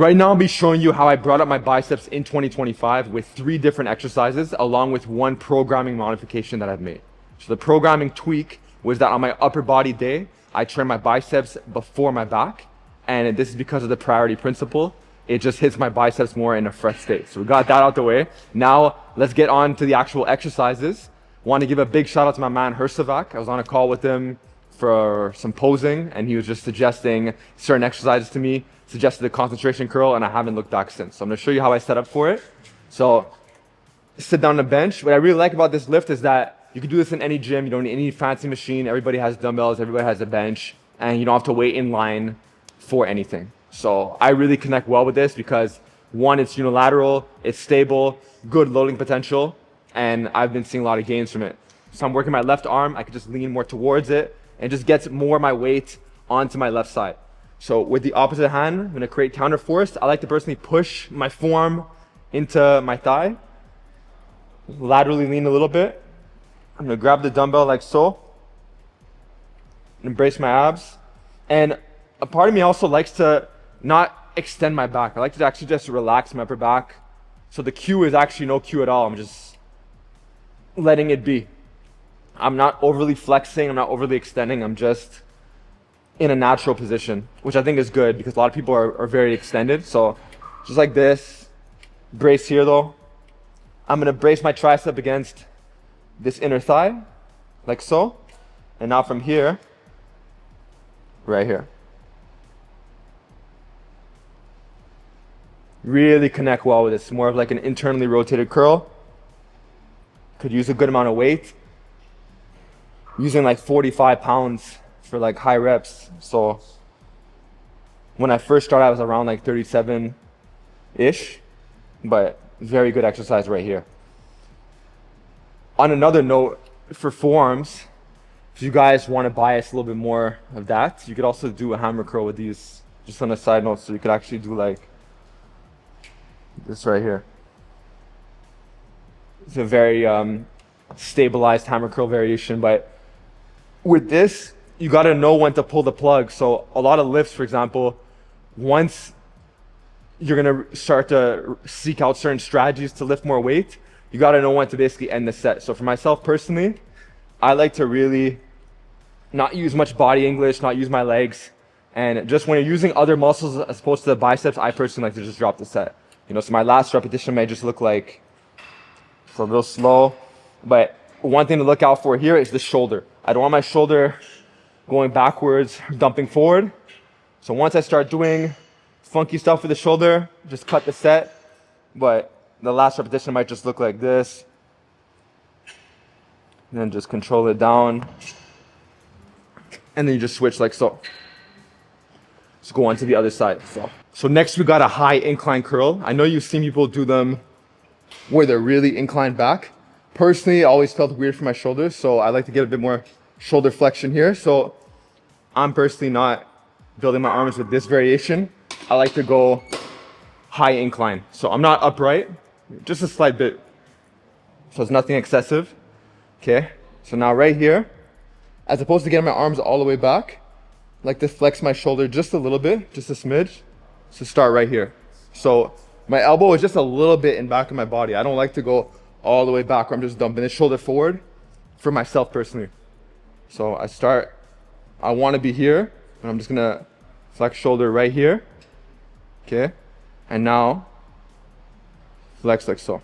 Right now I'll be showing you how I brought up my biceps in 2025 with 3 different exercises along with 1 programming modification that I've made. So the programming tweak was that on my upper body day, I train my biceps before my back, and this is because of the priority principle. It just hits my biceps more in a fresh state. So we got that out the way. Now let's get on to the actual exercises. Want to give a big shout out to my man Silverback. I was on a call with him for some posing, and he was just suggesting certain exercises to me, suggested the concentration curl, and I haven't looked back since. So I'm gonna show you how I set up for it. So sit down on the bench. What I really like about this lift is that you can do this in any gym. You don't need any fancy machine. Everybody has dumbbells, everybody has a bench, and you don't have to wait in line for anything. So I really connect well with this because 1, it's unilateral, it's stable, good loading potential, and I've been seeing a lot of gains from it. So I'm working my left arm, I can just lean more towards it, and just gets more of my weight onto my left side. So with the opposite hand, I'm gonna create counter force. I like to personally push my forearm into my thigh, laterally lean a little bit. I'm gonna grab the dumbbell like so, embrace my abs. And a part of me also likes to not extend my back. I like to actually just relax my upper back. So the cue is actually no cue at all. I'm just letting it be. I'm not overly flexing, I'm not overly extending, I'm just in a natural position, which I think is good because a lot of people are very extended. So just like this, brace here though. I'm gonna brace my tricep against this inner thigh, like so. And now from here, right here. Really connect well with this. More of like an internally rotated curl. Could use a good amount of weight. Using like 45 pounds for like high reps. So when I first started, I was around like 37-ish, but very good exercise right here. On another note, for forearms, if you guys want to bias a little bit more of that, you could also do a hammer curl with these, just on a side note. So you could actually do like this right here. It's a very stabilized hammer curl variation, but with this, you got to know when to pull the plug. So a lot of lifts, for example, once you're going to start to seek out certain strategies to lift more weight, you got to know when to basically end the set. So for myself personally, I like to really not use much body English, not use my legs. And just when you're using other muscles as opposed to the biceps, I personally like to just drop the set. You know, so my last repetition may just look like, so real slow. But one thing to look out for here is the shoulder. I don't want my shoulder going backwards, dumping forward. So once I start doing funky stuff with the shoulder, just cut the set. But the last repetition might just look like this. And then just control it down. And then you just switch like so. Let's go on to the other side. So next we got a high incline curl. I know you've seen people do them where they're really inclined back. Personally, I always felt weird for my shoulders, so I like to get a bit more shoulder flexion here. So I'm personally not building my arms with this variation. I like to go high incline. So I'm not upright, just a slight bit. So it's nothing excessive. Okay, so now right here, as opposed to getting my arms all the way back, I like to flex my shoulder just a little bit, just a smidge. So start right here. So my elbow is just a little bit in back of my body. I don't like to go all the way back where I'm just dumping the shoulder forward for myself personally. So I want to be here, and I'm just gonna flex shoulder right here. Okay, and now flex like so.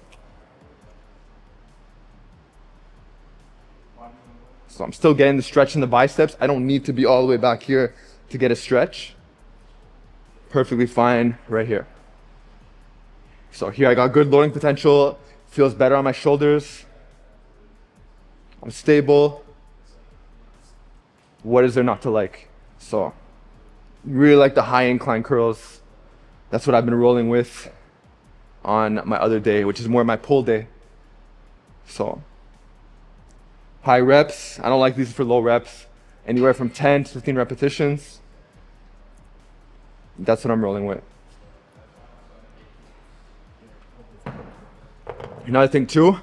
So I'm still getting the stretch in the biceps. I don't need to be all the way back here to get a stretch. Perfectly fine right here. So here I got good loading potential. Feels better on my shoulders. I'm stable. What is there not to like? So really like the high incline curls. That's what I've been rolling with on my other day, which is more my pull day. So high reps. I don't like these for low reps. Anywhere from 10 to 15 repetitions. That's what I'm rolling with. Another thing too,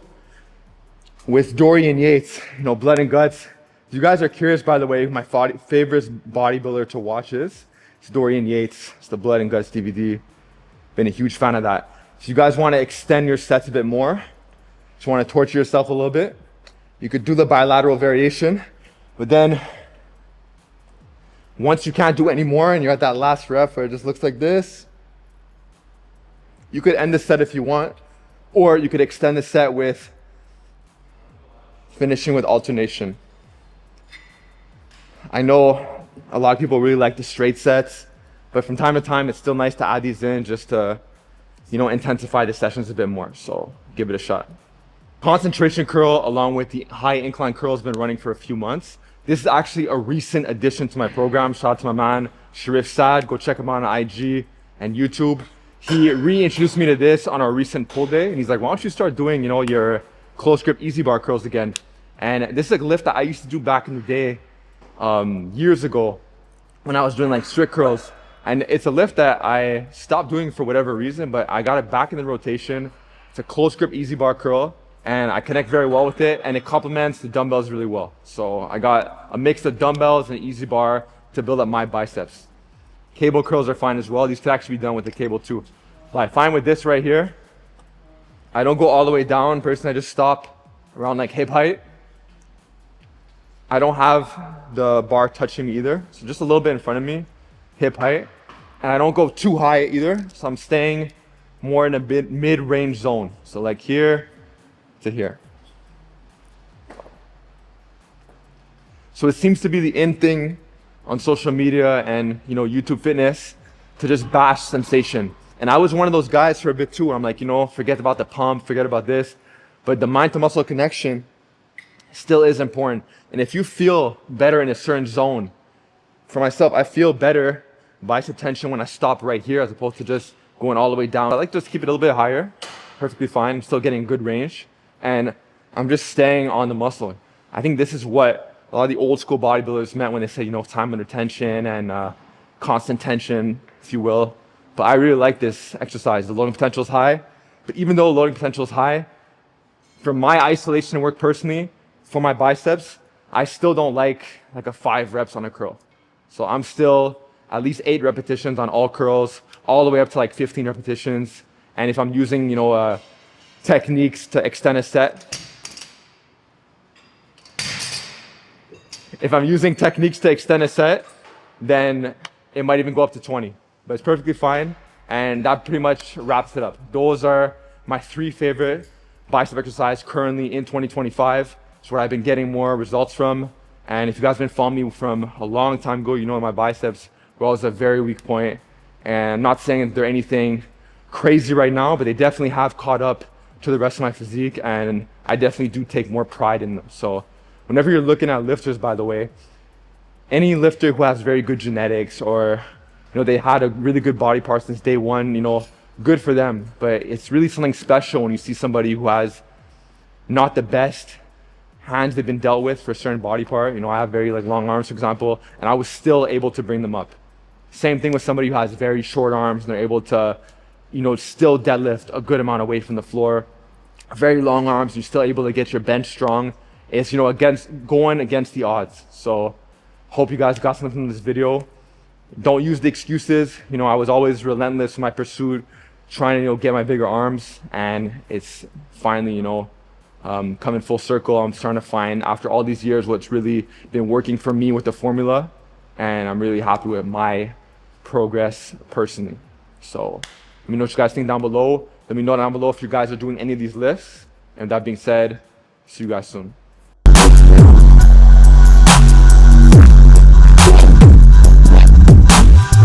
with Dorian Yates, you know, blood and guts. If you guys are curious, by the way, my favorite bodybuilder to watch is, it's Dorian Yates. It's the Blood and Guts DVD. Been a huge fan of that. If you guys want to extend your sets a bit more, just want to torture yourself a little bit, you could do the bilateral variation, but then once you can't do it anymore and you're at that last rep where it just looks like this, you could end the set if you want, or you could extend the set with finishing with alternation. I know a lot of people really like the straight sets, but from time to time, it's still nice to add these in just to, intensify the sessions a bit more. So give it a shot. Concentration curl along with the high incline curl has been running for a few months. This is actually a recent addition to my program. Shout out to my man, Sharif Saad. Go check him out on IG and YouTube. He reintroduced me to this on our recent pull day. And he's like, why don't you start doing, your close grip easy bar curls again? And this is like a lift that I used to do back in the day, years ago when I was doing like strict curls. And it's a lift that I stopped doing for whatever reason, but I got it back in the rotation. It's a close grip easy bar curl and I connect very well with it and it complements the dumbbells really well. So I got a mix of dumbbells and easy bar to build up my biceps. Cable curls are fine as well. These could actually be done with the cable too. But I find with this right here, I don't go all the way down. Personally, I just stop around like hip height. I don't have the bar touching me either. So just a little bit in front of me, hip height. And I don't go too high either. So I'm staying more in a mid-range zone. So like here to here. So it seems to be the in thing on social media and YouTube fitness to just bash sensation. And I was one of those guys for a bit too, where I'm like, forget about the pump, forget about this. But the mind to muscle connection still is important. And if you feel better in a certain zone, for myself, I feel better bicep tension when I stop right here as opposed to just going all the way down. I like to just keep it a little bit higher, perfectly fine. I'm still getting good range. And I'm just staying on the muscle. I think this is what a lot of the old school bodybuilders meant when they say, time under tension and constant tension, if you will. But I really like this exercise. The loading potential is high. But even though loading potential is high, for my isolation work personally, for my biceps, I still don't like a 5 reps on a curl. So I'm still at least 8 repetitions on all curls, all the way up to like 15 repetitions. And if I'm using, techniques to extend a set, then it might even go up to 20. But it's perfectly fine. And that pretty much wraps it up. Those are my 3 favorite bicep exercises currently in 2025. It's where I've been getting more results from. And if you guys have been following me from a long time ago, my biceps were always a very weak point. And I'm not saying that they're anything crazy right now, but they definitely have caught up to the rest of my physique. And I definitely do take more pride in them. So whenever you're looking at lifters, by the way, any lifter who has very good genetics or, they had a really good body part since day one, good for them. But it's really something special when you see somebody who has not the best hands they've been dealt with for a certain body part. I have very long arms, for example, and I was still able to bring them up. Same thing with somebody who has very short arms and they're able to, still deadlift a good amount away from the floor. Very long arms, you're still able to get your bench strong. It's, going against the odds. So hope you guys got something from this video. Don't use the excuses. I was always relentless in my pursuit, trying to, get my bigger arms, and it's finally, coming full circle. I'm starting to find, after all these years, what's really been working for me with the formula, and I'm really happy with my progress personally. So let me know what you guys think down below. Let me know down below if you guys are doing any of these lifts. And with that being said, see you guys soon.